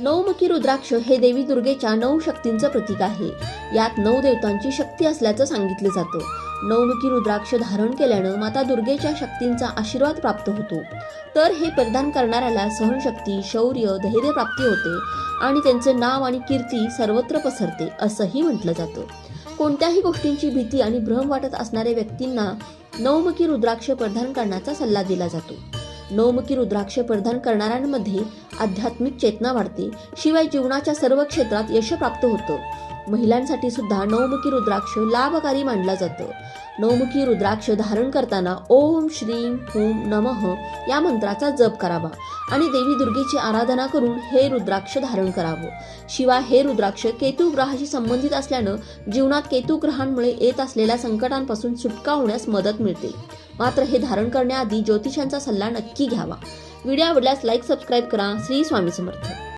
नवमुखी रुद्राक्ष हे देवी दुर्गेच्या 9 शक्तींचं प्रतीक आहे. यात 9 देवतांची शक्ती असल्याचं सांगितलं जातं. नवमुखी रुद्राक्ष धारण केल्यानं माता दुर्गेच्या शक्तींचा आशीर्वाद प्राप्त होतो. तर हे परिधान करणाऱ्याला सहनशक्ती, शौर्य, धैर्य प्राप्ती होते आणि त्यांचे नाव आणि कीर्ती सर्वत्र पसरते असंही म्हटलं जातं. कोणत्याही गोष्टींची भीती आणि भ्रम वाटत असणाऱ्या व्यक्तींना नवमुखी रुद्राक्ष परिधान करण्याचा सल्ला दिला जातो. नवमुखी रुद्राक्ष परिधान करणाऱ्यांमध्ये आध्यात्मिक चेतना वाढते. शिवाय जीवनाच्या सर्व क्षेत्रात यश प्राप्त होतं. महिलांसाठी सुद्धा नवमुखी रुद्राक्ष लाभकारी मानलं जातं. नवमुखी रुद्राक्ष धारण करताना ओम श्रीं हुं नमः या मंत्राचा जप करावा आणि देवी दुर्गेची आराधना करून हे रुद्राक्ष धारण करावं. शिवाय हे रुद्राक्ष केतू ग्रहाशी संबंधित असल्यानं जीवनात केतू ग्रहांमुळे येत असलेल्या संकटांपासून सुटका होण्यास मदत मिळते. मात्र हे धारण करण्याआधी ज्योतिषांचा सल्ला नक्की घ्यावा. व्हिडिओ आवडल्यास लाईक, सबस्क्राईब करा. श्री स्वामी समर्थ.